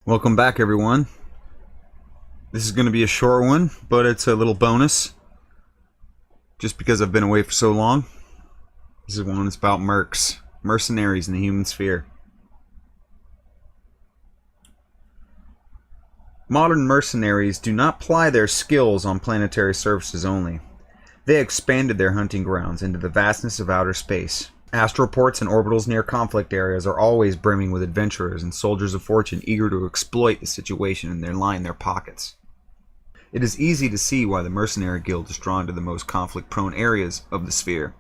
Welcome back, everyone. This is going to be a short one, but it's a little bonus. Just because I've been away for so long. This is one that's about mercenaries in the human sphere. Modern mercenaries do not ply their skills on planetary surfaces only. They expanded their hunting grounds into the vastness of outer space. Astroports and orbitals near conflict areas are always brimming with adventurers and soldiers of fortune eager to exploit the situation and line their pockets. It is easy to see why the Mercenary Guild is drawn to the most conflict-prone areas of the sphere.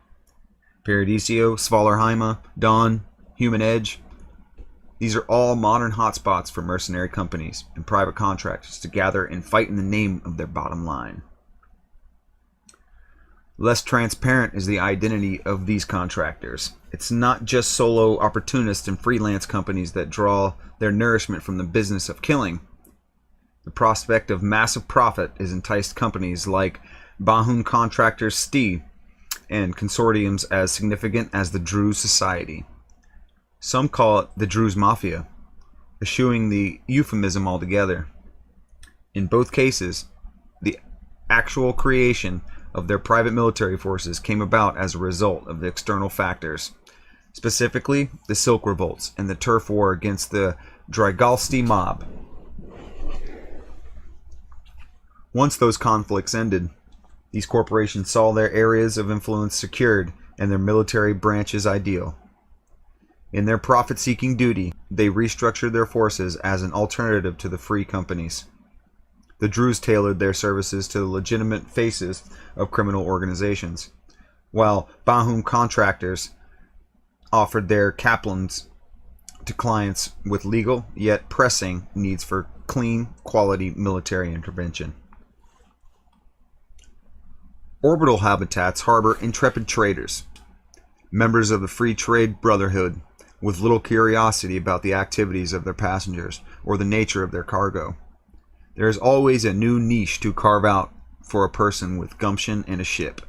Paradiso, Svalorheima, Dawn, Human Edge. These are all modern hotspots for mercenary companies and private contractors to gather and fight in the name of their bottom line. Less transparent is the identity of these contractors. It's not just solo opportunists and freelance companies that draw their nourishment from the business of killing. The prospect of massive profit has enticed companies like Bahun Contractors Sti and consortiums as significant as the Druze Society. Some call it the Druze Mafia, eschewing the euphemism altogether. In both cases, the actual creation of their private military forces came about as a result of the external factors, specifically the Silk Revolts and the turf war against the Drygalsti mob. Once those conflicts ended, these corporations saw their areas of influence secured and their military branches ideal. In their profit-seeking duty, they restructured their forces as an alternative to the free companies. The Druze tailored their services to the legitimate faces of criminal organizations, while Bahum contractors offered their kaplans to clients with legal yet pressing needs for clean, quality military intervention. Orbital habitats harbor intrepid traders, members of the Free Trade Brotherhood, with little curiosity about the activities of their passengers or the nature of their cargo. There is always a new niche to carve out for a person with gumption and a ship.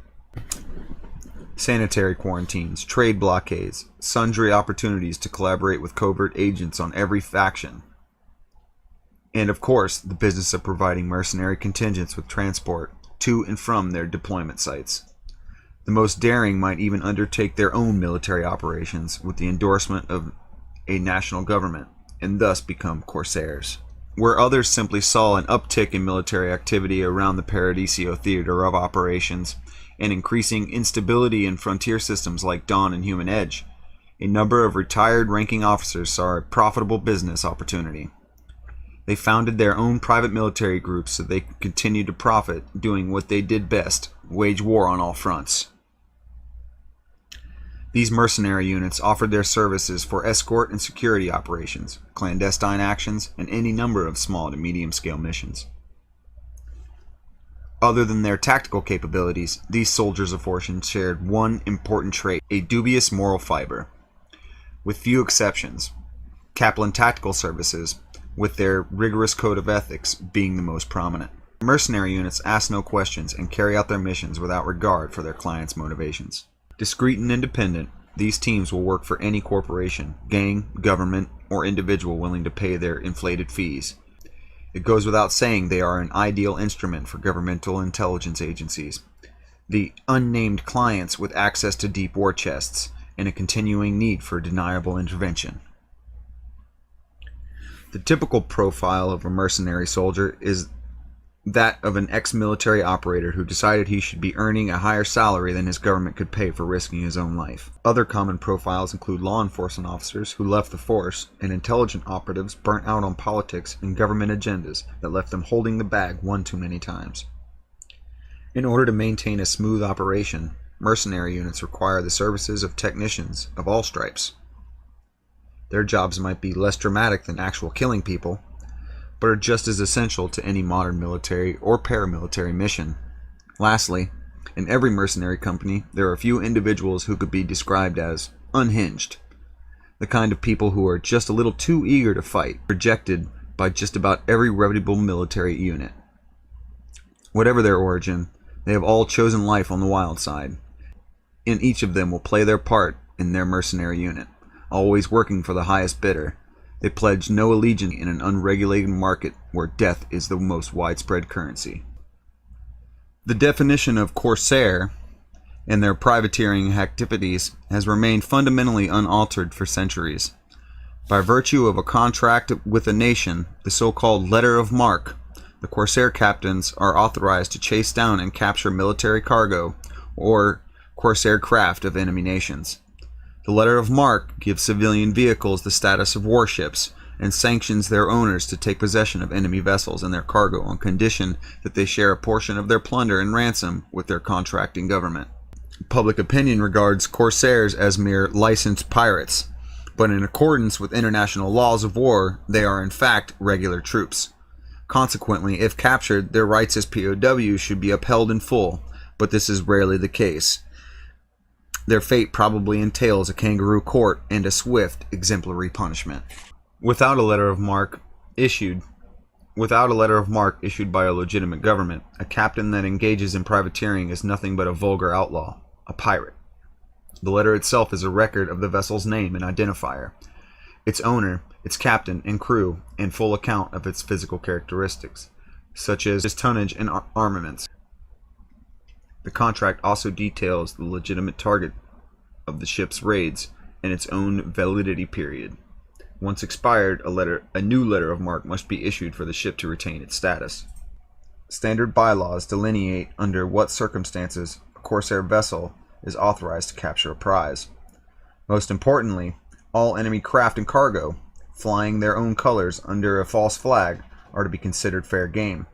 Sanitary quarantines, trade blockades, sundry opportunities to collaborate with covert agents on every faction. And of course, the business of providing mercenary contingents with transport to and from their deployment sites. The most daring might even undertake their own military operations with the endorsement of a national government, and thus become corsairs. Where others simply saw an uptick in military activity around the Paradiso theater of operations and increasing instability in frontier systems like Dawn and Human Edge, a number of retired ranking officers saw a profitable business opportunity. They founded their own private military groups so they could continue to profit doing what they did best, wage war on all fronts. These mercenary units offered their services for escort and security operations, clandestine actions, and any number of small to medium-scale missions. Other than their tactical capabilities, these soldiers of fortune shared one important trait, a dubious moral fiber. With few exceptions, Kaplan Tactical Services, with their rigorous code of ethics, being the most prominent. Mercenary units ask no questions and carry out their missions without regard for their clients' motivations. Discreet and independent, these teams will work for any corporation, gang, government, or individual willing to pay their inflated fees. It goes without saying they are an ideal instrument for governmental intelligence agencies, the unnamed clients with access to deep war chests, and a continuing need for deniable intervention. The typical profile of a mercenary soldier is that of an ex-military operator who decided he should be earning a higher salary than his government could pay for risking his own life. Other common profiles include law enforcement officers who left the force and intelligent operatives burnt out on politics and government agendas that left them holding the bag one too many times. In order to maintain a smooth operation, mercenary units require the services of technicians of all stripes. Their jobs might be less dramatic than actual killing people, but are just as essential to any modern military or paramilitary mission. Lastly, in every mercenary company, there are a few individuals who could be described as unhinged, the kind of people who are just a little too eager to fight, rejected by just about every reputable military unit. Whatever their origin, they have all chosen life on the wild side, and each of them will play their part in their mercenary unit, always working for the highest bidder, They pledge no allegiance in an unregulated market where death is the most widespread currency. The definition of corsair and their privateering activities has remained fundamentally unaltered for centuries. By virtue of a contract with a nation, the so-called letter of marque, the corsair captains are authorized to chase down and capture military cargo or corsair craft of enemy nations. The letter of marque gives civilian vehicles the status of warships and sanctions their owners to take possession of enemy vessels and their cargo on condition that they share a portion of their plunder and ransom with their contracting government. Public opinion regards corsairs as mere licensed pirates, but in accordance with international laws of war, they are in fact regular troops. Consequently, if captured, their rights as POWs should be upheld in full, but this is rarely the case. Their fate probably entails a kangaroo court and a swift, exemplary punishment. Without a letter of marque issued by a legitimate government, a captain that engages in privateering is nothing but a vulgar outlaw, a pirate. The letter itself is a record of the vessel's name and identifier, its owner, its captain and crew, and full account of its physical characteristics, such as its tonnage and armaments. The contract also details the legitimate target of the ship's raids and its own validity period. Once expired, a new letter of marque must be issued for the ship to retain its status. Standard bylaws delineate under what circumstances a corsair vessel is authorized to capture a prize. Most importantly, all enemy craft and cargo, flying their own colors under a false flag, are to be considered fair game,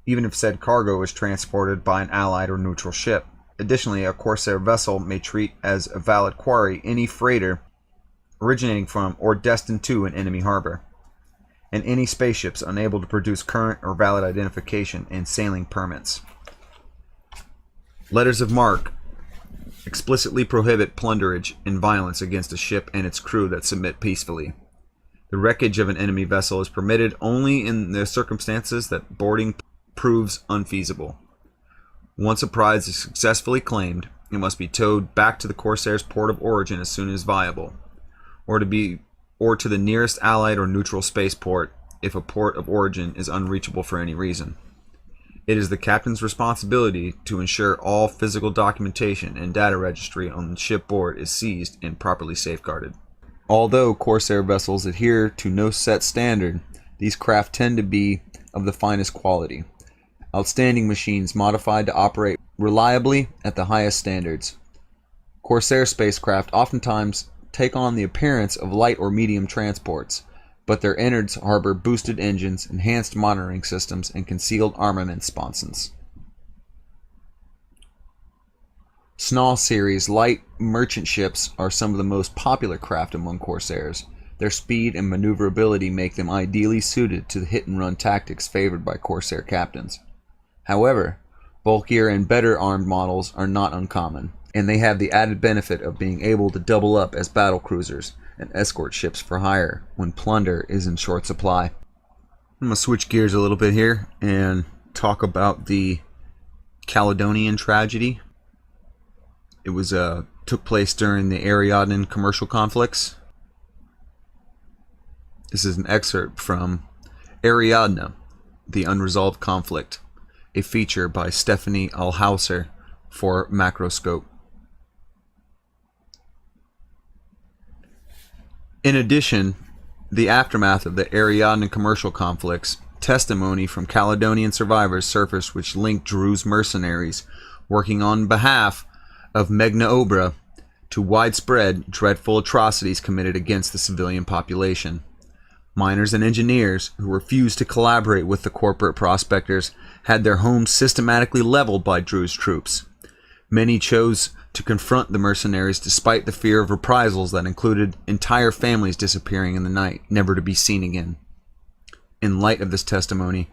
even if said cargo is transported by an allied or neutral ship. Additionally, a corsair vessel may treat as a valid quarry any freighter originating from or destined to an enemy harbor, and any spaceships unable to produce current or valid identification and sailing permits. Letters of marque explicitly prohibit plunderage and violence against a ship and its crew that submit peacefully. The wreckage of an enemy vessel is permitted only in the circumstances that boarding proves unfeasible. Once a prize is successfully claimed, it must be towed back to the corsair's port of origin as soon as viable, or to the nearest allied or neutral spaceport if a port of origin is unreachable for any reason. It is the captain's responsibility to ensure all physical documentation and data registry on the shipboard is seized and properly safeguarded. Although corsair vessels adhere to no set standard, these craft tend to be of the finest quality, outstanding machines modified to operate reliably at the highest standards. Corsair spacecraft oftentimes take on the appearance of light or medium transports, but their innards harbor boosted engines, enhanced monitoring systems, and concealed armament sponsons. Snaw series light merchant ships are some of the most popular craft among corsairs. Their speed and maneuverability make them ideally suited to the hit-and-run tactics favored by corsair captains. However, bulkier and better armed models are not uncommon, and they have the added benefit of being able to double up as battle cruisers and escort ships for hire when plunder is in short supply. I'm going to switch gears a little bit here and talk about the Caledonian tragedy. It was took place during the Ariadne commercial conflicts. This is an excerpt from Ariadne, the Unresolved Conflict, a feature by Stephanie Alhauser for Macroscope. In addition, the aftermath of the Ariadne commercial conflicts, testimony from Caledonian survivors surfaced which linked Drew's mercenaries working on behalf of Magna Obra to widespread, dreadful atrocities committed against the civilian population. Miners and engineers who refused to collaborate with the corporate prospectors had their homes systematically leveled by Drew's troops. Many chose to confront the mercenaries despite the fear of reprisals that included entire families disappearing in the night, never to be seen again. In light of this testimony,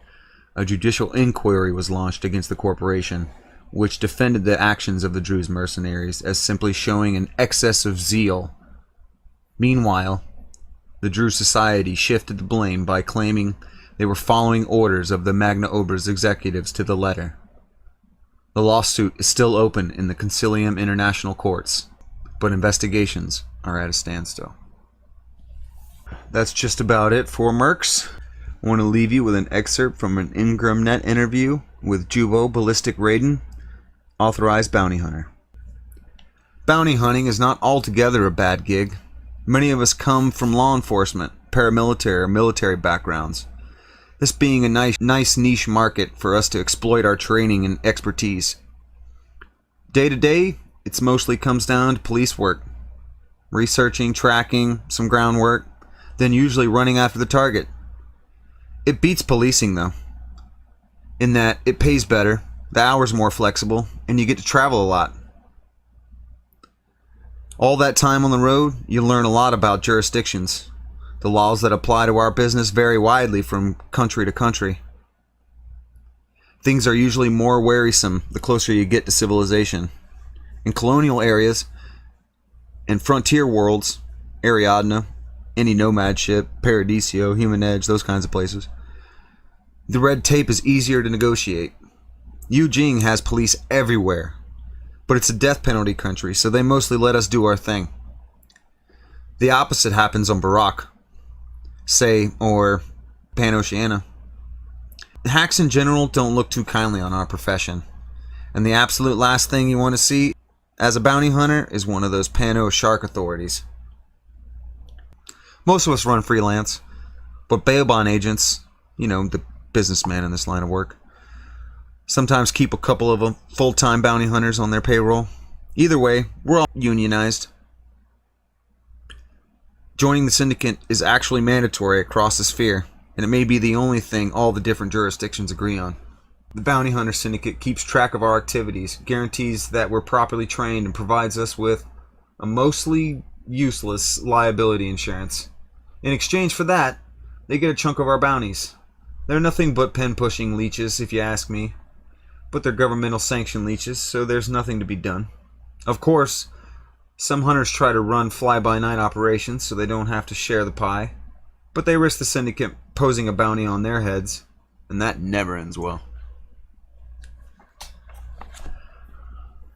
a judicial inquiry was launched against the corporation, which defended the actions of the Drew's mercenaries as simply showing an excess of zeal. Meanwhile, the Drew Society shifted the blame by claiming they were following orders of the Magna Obra's executives to the letter. The lawsuit is still open in the Concilium International Courts, but investigations are at a standstill. that's just about it for Mercs. I want to leave you with an excerpt from an IngramNet interview with Jubo Ballistic Raiden, authorized bounty hunter. Bounty hunting is not altogether a bad gig. Many of us come from law enforcement, paramilitary, or military backgrounds. This being a nice niche market for us to exploit our training and expertise. Day to day, it mostly comes down to police work. Researching, tracking, some groundwork, then usually running after the target. It beats policing though, in that it pays better, the hours more flexible, and you get to travel a lot. All that time on the road, you learn a lot about jurisdictions. The laws that apply to our business vary widely from country to country. Things are usually more wearisome the closer you get to civilization. In colonial areas and frontier worlds, Ariadna, any nomad ship, Paradiso, Human Edge, those kinds of places, the red tape is easier to negotiate. Yujing has police everywhere, but it's a death penalty country, so they mostly let us do our thing. The opposite happens on Barak, say, or Pan-Oceania. Hacks in general don't look too kindly on our profession, and the absolute last thing you want to see as a bounty hunter is one of those Pano shark authorities. Most of us run freelance, but bail-bond agents, the businessmen in this line of work, sometimes keep a couple of full-time bounty hunters on their payroll. Either way, we're all unionized. Joining the syndicate is actually mandatory across the sphere, and it may be the only thing all the different jurisdictions agree on. The Bounty Hunter Syndicate keeps track of our activities, guarantees that we're properly trained, and provides us with a mostly useless liability insurance. In exchange for that, they get a chunk of our bounties. They're nothing but pen-pushing leeches, if you ask me. But they're governmental sanctioned leeches, so there's nothing to be done. Of course, some hunters try to run fly-by-night operations so they don't have to share the pie. But they risk the syndicate posing a bounty on their heads, and that never ends well.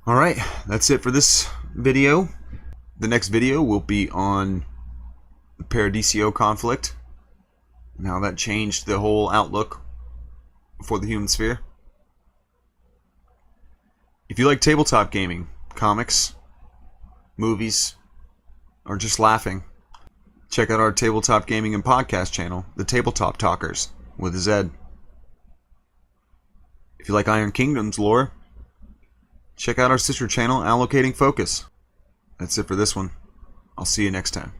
Alright, that's it for this video. The next video will be on the Paradiso conflict and how that changed the whole outlook for the human sphere. If you like tabletop gaming, comics, movies, or just laughing, check out our tabletop gaming and podcast channel, The Tabletop Talkers, with a Z. If you like Iron Kingdom's lore, check out our sister channel, Allocating Focus. That's it for this one. I'll see you next time.